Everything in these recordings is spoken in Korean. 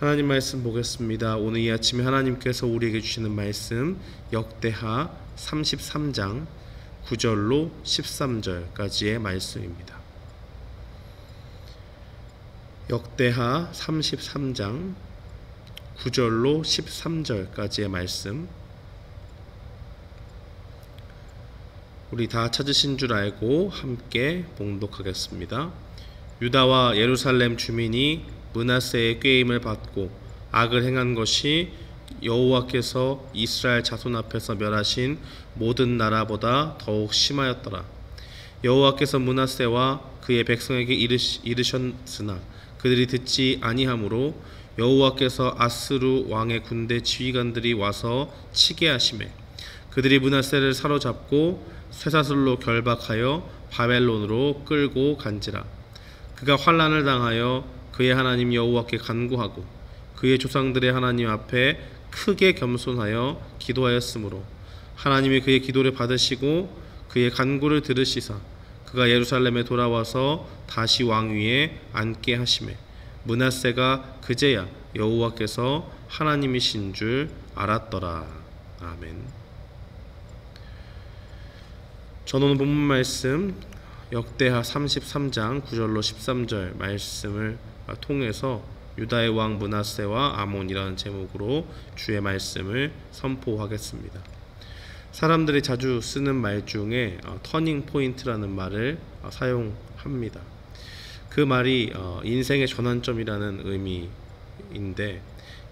하나님 말씀 보겠습니다. 오늘 이 아침에 하나님께서 우리에게 주시는 말씀 역대하 33장 9절로 13절까지의 말씀입니다. 역대하 33장 9절로 13절까지의 말씀, 우리 다 찾으신 줄 알고 함께 봉독하겠습니다. 유다와 예루살렘 주민이 므낫세의 꾀임을 받고 악을 행한 것이 여호와께서 이스라엘 자손 앞에서 멸하신 모든 나라보다 더욱 심하였더라. 여호와께서 므낫세와 그의 백성에게 이르셨으나 그들이 듣지 아니하므로 여호와께서 아스루 왕의 군대 지휘관들이 와서 치게 하시매 그들이 므낫세를 사로잡고 쇠사슬로 결박하여 바벨론으로 끌고 간지라. 그가 환난을 당하여 그의 하나님 여호와께 간구하고 그의 조상들의 하나님 앞에 크게 겸손하여 기도하였으므로 하나님이 그의 기도를 받으시고 그의 간구를 들으시사 그가 예루살렘에 돌아와서 다시 왕 위에 앉게 하시매 므낫세가 그제야 여호와께서 하나님이신 줄 알았더라. 아멘. 저는 오늘 본문 말씀 역대하 33장 9절로 13절 말씀을 통해서 유다의 왕 므낫세와 아몬이라는 제목으로 주의 말씀을 선포하겠습니다. 사람들이 자주 쓰는 말 중에 터닝 포인트라는 말을 사용합니다. 그 말이 인생의 전환점이라는 의미인데,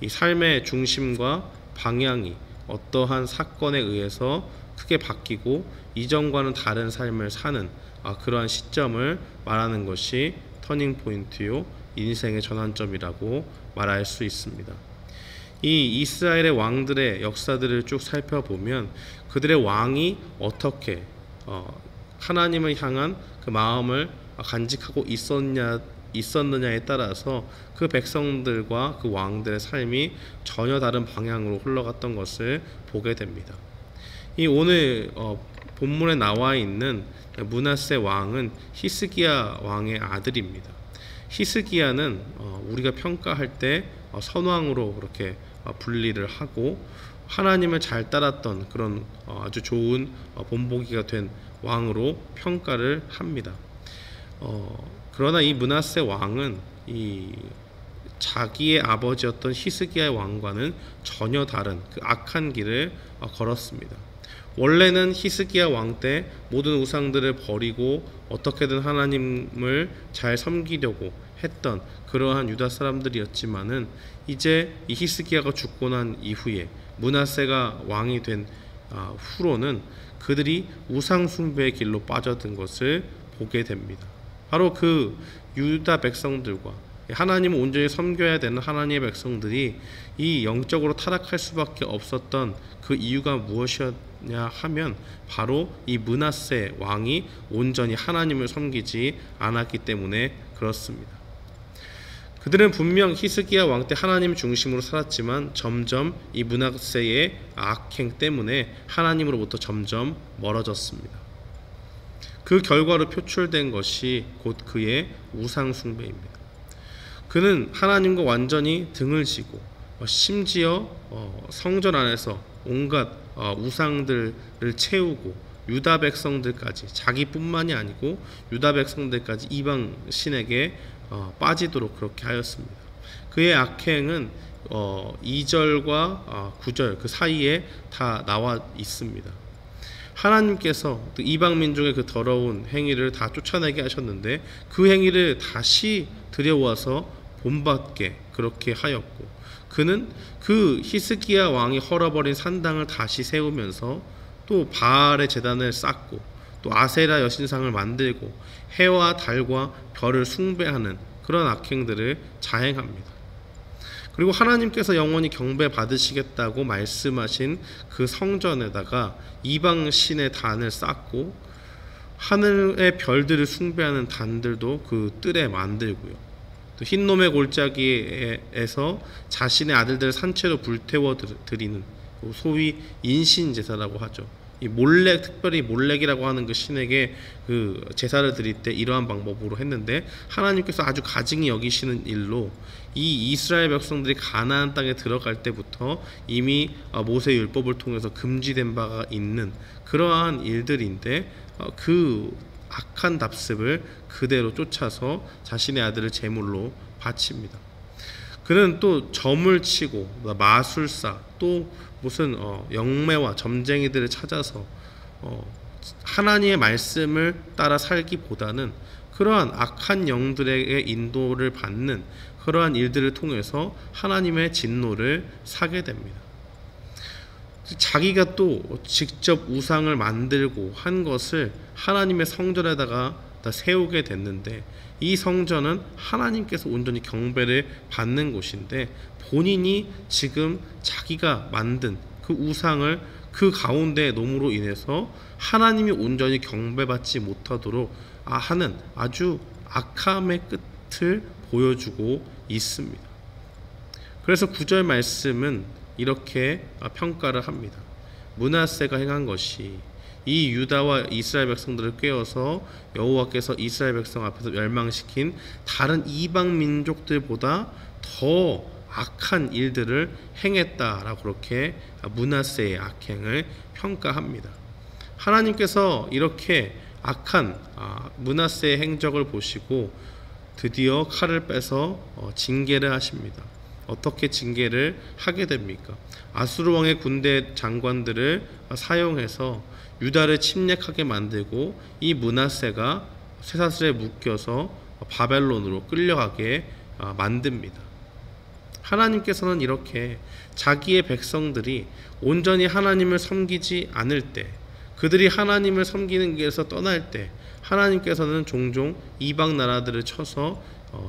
이 삶의 중심과 방향이 어떠한 사건에 의해서 크게 바뀌고 이전과는 다른 삶을 사는 그러한 시점을 말하는 것이 터닝 포인트요, 인생의 전환점이라고 말할 수 있습니다. 이 이스라엘의 왕들의 역사들을 쭉 살펴보면 그들의 왕이 어떻게 하나님을 향한 그 마음을 간직하고 있었느냐에 따라서 그 백성들과 그 왕들의 삶이 전혀 다른 방향으로 흘러갔던 것을 보게 됩니다. 이 오늘 본문에 나와 있는 므낫세 왕은 히스기야 왕의 아들입니다. 히스기야는 우리가 평가할 때 선왕으로 그렇게 분리를 하고 하나님을 잘 따랐던 그런 아주 좋은 본보기가 된 왕으로 평가를 합니다. 그러나 이 므낫세 왕은 이 자기의 아버지였던 히스기야의 왕과는 전혀 다른 그 악한 길을 걸었습니다. 원래는 히스기야 왕 때 모든 우상들을 버리고 어떻게든 하나님을 잘 섬기려고 했던 그러한 유다 사람들이었지만은 이제 이 히스기야가 죽고 난 이후에 므낫세가 왕이 된 후로는 그들이 우상 숭배의 길로 빠져든 것을 보게 됩니다. 바로 그 유다 백성들과 하나님을 온전히 섬겨야 되는 하나님의 백성들이 이 영적으로 타락할 수밖에 없었던 그 이유가 무엇이었냐 하면 바로 이 므낫세 왕이 온전히 하나님을 섬기지 않았기 때문에 그렇습니다. 그들은 분명 히스기야 왕 때 하나님 중심으로 살았지만 점점 이 므낫세의 악행 때문에 하나님으로부터 점점 멀어졌습니다. 그 결과로 표출된 것이 곧 그의 우상 숭배입니다. 그는 하나님과 완전히 등을 지고 심지어 성전 안에서 온갖 우상들을 채우고 유다 백성들까지, 자기뿐만이 아니고 유다 백성들까지 이방 신에게 빠지도록 그렇게 하였습니다. 그의 악행은 2절과 9절 그 사이에 다 나와 있습니다. 하나님께서 이방 민족의 그 더러운 행위를 다 쫓아내게 하셨는데 그 행위를 다시 들여와서 본받게 그렇게 하였고, 그는 그 히스기야 왕이 헐어버린 산당을 다시 세우면서 또 바알의 제단을 쌓고 또 아세라 여신상을 만들고 해와 달과 별을 숭배하는 그런 악행들을 자행합니다. 그리고 하나님께서 영원히 경배받으시겠다고 말씀하신 그 성전에다가 이방 신의 단을 쌓고 하늘의 별들을 숭배하는 단들도 그 뜰에 만들고요. 또 흰놈의 골짜기에서 자신의 아들들을 산채로 불태워 드리는 소위 인신제사라고 하죠. 이 몰렉, 특별히 몰렉이라고 하는 그 신에게 그 제사를 드릴 때 이러한 방법으로 했는데, 하나님께서 아주 가증히 여기시는 일로 이 이스라엘 백성들이 가나안 땅에 들어갈 때부터 이미 모세 율법을 통해서 금지된 바가 있는 그러한 일들인데, 그 악한 답습을 그대로 쫓아서 자신의 아들을 제물로 바칩니다. 그는 또 점을 치고 마술사, 또 무슨 영매와 점쟁이들을 찾아서 하나님의 말씀을 따라 살기보다는 그러한 악한 영들에게 인도를 받는 그러한 일들을 통해서 하나님의 진노를 사게 됩니다. 자기가 또 직접 우상을 만들고 한 것을 하나님의 성전에다가 세우게 됐는데, 이 성전은 하나님께서 온전히 경배를 받는 곳인데, 본인이 지금 자기가 만든 그 우상을 그 가운데 놓음으로 인해서 하나님이 온전히 경배받지 못하도록 하는 아주 악함의 끝을 보여주고 있습니다. 그래서 9절 말씀은 이렇게 평가를 합니다. 므낫세가 행한 것이 이 유다와 이스라엘 백성들을 꾀어서 여호와께서 이스라엘 백성 앞에서 멸망시킨 다른 이방 민족들보다 더 악한 일들을 행했다라고 그렇게 므낫세의 악행을 평가합니다. 하나님께서 이렇게 악한 므낫세의 행적을 보시고 드디어 칼을 빼서 징계를 하십니다. 어떻게 징계를 하게 됩니까? 아수르 왕의 군대 장관들을 사용해서 유다를 침략하게 만들고, 이 므낫세가 쇠사슬에 묶여서 바벨론으로 끌려가게 만듭니다. 하나님께서는 이렇게 자기의 백성들이 온전히 하나님을 섬기지 않을 때, 그들이 하나님을 섬기는 길에서 떠날 때 하나님께서는 종종 이방 나라들을 쳐서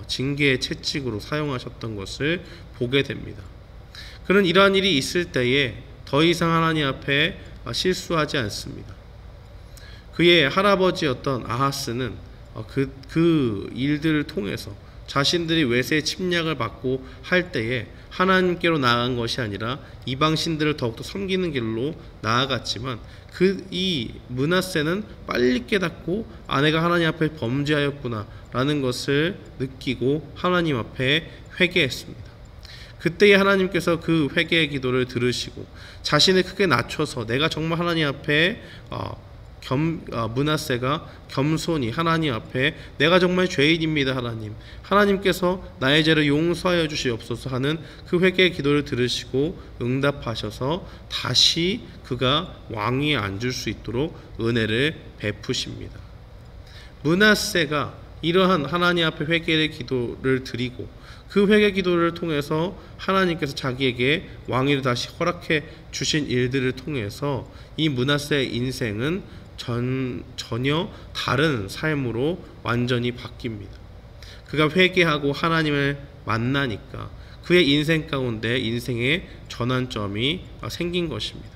징계의 채찍으로 사용하셨던 것을 보게 됩니다. 그는 이러한 일이 있을 때에 더 이상 하나님 앞에 실수하지 않습니다. 그의 할아버지였던 아하스는 그 일들을 통해서 자신들이 외세 침략을 받고 할 때에 하나님께로 나아간 것이 아니라 이방신들을 더욱더 섬기는 길로 나아갔지만, 이 므낫세는 빨리 깨닫고 아내가 하나님 앞에 범죄하였구나 라는 것을 느끼고 하나님 앞에 회개했습니다. 그때에 하나님께서 그 회개의 기도를 들으시고 자신을 크게 낮춰서 내가 정말 하나님 앞에 므낫세가 겸손히 하나님 앞에 내가 정말 죄인입니다 하나님께서 나의 죄를 용서하여 주시옵소서 하는 그 회개의 기도를 들으시고 응답하셔서 다시 그가 왕위에 앉을 수 있도록 은혜를 베푸십니다. 므낫세가 이러한 하나님 앞에 회개의 기도를 드리고 그 회개 기도를 통해서 하나님께서 자기에게 왕위를 다시 허락해 주신 일들을 통해서 이 므낫세의 인생은 전혀 다른 삶으로 완전히 바뀝니다. 그가 회개하고 하나님을 만나니까 그의 인생 가운데 인생의 전환점이 생긴 것입니다.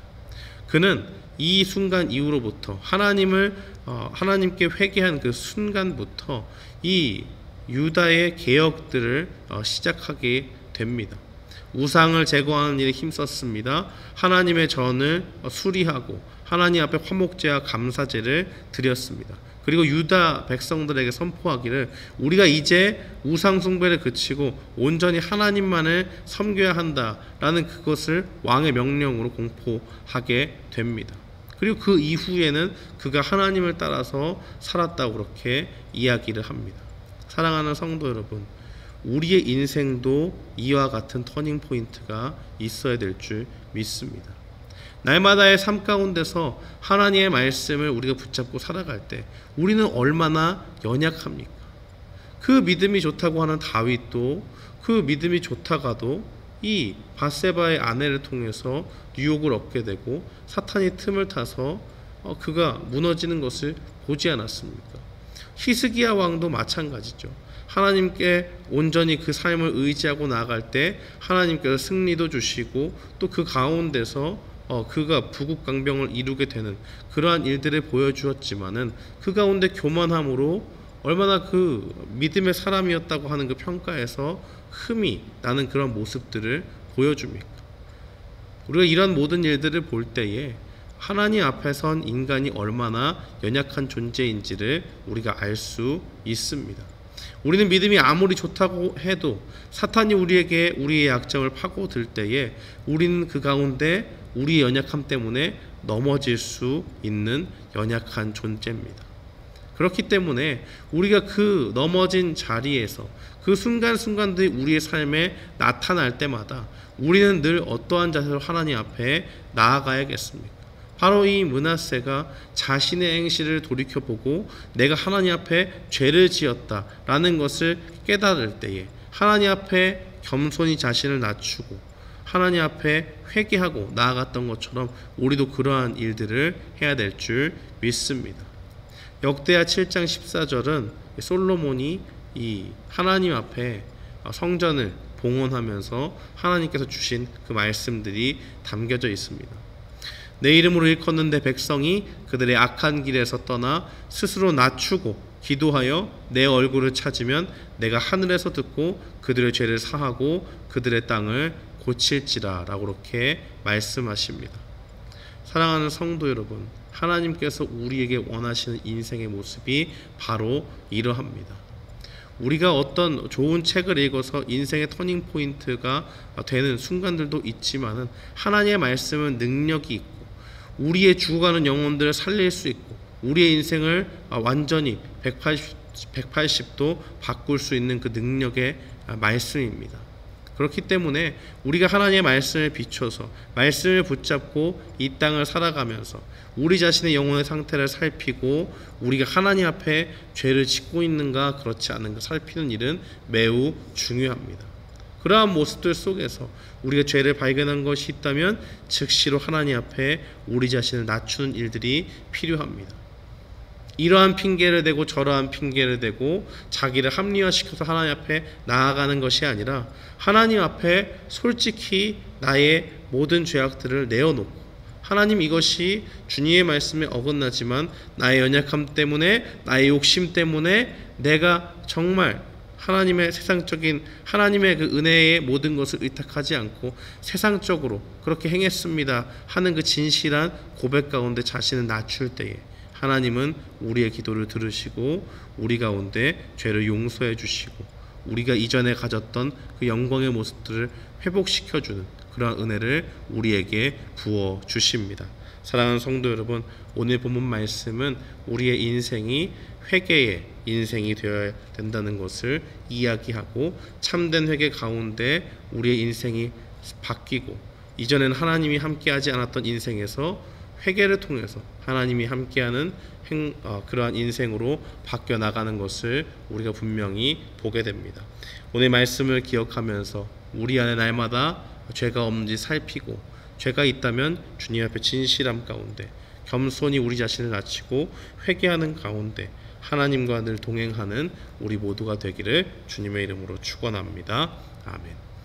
그는 이 순간 이후로부터 하나님께 회개한 그 순간부터 이 유다의 개혁들을 시작하게 됩니다. 우상을 제거하는 일에 힘썼습니다. 하나님의 전을 수리하고 하나님 앞에 화목제와 감사제를 드렸습니다. 그리고 유다 백성들에게 선포하기를 우리가 이제 우상 숭배를 그치고 온전히 하나님만을 섬겨야 한다라는 그것을 왕의 명령으로 공포하게 됩니다. 그리고 그 이후에는 그가 하나님을 따라서 살았다고 그렇게 이야기를 합니다. 사랑하는 성도 여러분, 우리의 인생도 이와 같은 터닝 포인트가 있어야 될 줄 믿습니다. 날마다의 삶 가운데서 하나님의 말씀을 우리가 붙잡고 살아갈 때 우리는 얼마나 연약합니까? 그 믿음이 좋다고 하는 다윗도 그 믿음이 좋다가도 이 밧세바의 아내를 통해서 유혹을 얻게 되고 사탄이 틈을 타서 그가 무너지는 것을 보지 않았습니까? 히스기야 왕도 마찬가지죠. 하나님께 온전히 그 삶을 의지하고 나아갈 때 하나님께서 승리도 주시고 또 그 가운데서 그가 부국강병을 이루게 되는 그러한 일들을 보여주었지만은 그 가운데 교만함으로 얼마나 그 믿음의 사람이었다고 하는 그 평가에서 흠이 나는 그런 모습들을 보여줍니까? 우리가 이런 모든 일들을 볼 때에 하나님 앞에선 인간이 얼마나 연약한 존재인지를 우리가 알 수 있습니다. 우리는 믿음이 아무리 좋다고 해도 사탄이 우리에게 우리의 약점을 파고들 때에 우리는 그 가운데 우리의 연약함 때문에 넘어질 수 있는 연약한 존재입니다. 그렇기 때문에 우리가 그 넘어진 자리에서 그 순간순간들이 우리의 삶에 나타날 때마다 우리는 늘 어떠한 자세로 하나님 앞에 나아가야겠습니까? 바로 이 므낫세가 자신의 행실을 돌이켜보고 내가 하나님 앞에 죄를 지었다라는 것을 깨달을 때에 하나님 앞에 겸손히 자신을 낮추고 하나님 앞에 회개하고 나아갔던 것처럼 우리도 그러한 일들을 해야 될 줄 믿습니다. 역대하 7장 14절은 솔로몬이 이 하나님 앞에 성전을 봉헌하면서 하나님께서 주신 그 말씀들이 담겨져 있습니다. 내 이름으로 일컫는데 백성이 그들의 악한 길에서 떠나 스스로 낮추고 기도하여 내 얼굴을 찾으면 내가 하늘에서 듣고 그들의 죄를 사하고 그들의 땅을 고칠지라 라고 그렇게 말씀하십니다. 사랑하는 성도 여러분, 하나님께서 우리에게 원하시는 인생의 모습이 바로 이러합니다. 우리가 어떤 좋은 책을 읽어서 인생의 터닝 포인트가 되는 순간들도 있지만은 하나님의 말씀은 능력이 있고 우리의 죽어가는 영혼들을 살릴 수 있고 우리의 인생을 완전히 180도 바꿀 수 있는 그 능력의 말씀입니다. 그렇기 때문에 우리가 하나님의 말씀을 비춰서 말씀을 붙잡고 이 땅을 살아가면서 우리 자신의 영혼의 상태를 살피고 우리가 하나님 앞에 죄를 짓고 있는가 그렇지 않은가 살피는 일은 매우 중요합니다. 그러한 모습들 속에서 우리가 죄를 발견한 것이 있다면 즉시로 하나님 앞에 우리 자신을 낮추는 일들이 필요합니다. 이러한 핑계를 대고 저러한 핑계를 대고 자기를 합리화시켜서 하나님 앞에 나아가는 것이 아니라 하나님 앞에 솔직히 나의 모든 죄악들을 내어놓고 하나님, 이것이 주님의 말씀에 어긋나지만 나의 연약함 때문에 나의 욕심 때문에 내가 정말 하나님의 세상적인 하나님의 그 은혜의 모든 것을 의탁하지 않고 세상적으로 그렇게 행했습니다 하는 그 진실한 고백 가운데 자신을 낮출 때에 하나님은 우리의 기도를 들으시고 우리 가운데 죄를 용서해 주시고 우리가 이전에 가졌던 그 영광의 모습들을 회복시켜주는 그러한 은혜를 우리에게 부어 주십니다. 사랑하는 성도 여러분, 오늘 본문 말씀은 우리의 인생이 회개의 인생이 되어야 된다는 것을 이야기하고 참된 회개 가운데 우리의 인생이 바뀌고 이전에는 하나님이 함께하지 않았던 인생에서 회개를 통해서 하나님이 함께하는 그러한 인생으로 바뀌어 나가는 것을 우리가 분명히 보게 됩니다. 오늘 말씀을 기억하면서 우리 안에 날마다 죄가 없는지 살피고 죄가 있다면 주님 앞에 진실함 가운데 겸손히 우리 자신을 낮추고 회개하는 가운데 하나님과 늘 동행하는 우리 모두가 되기를 주님의 이름으로 축원합니다. 아멘.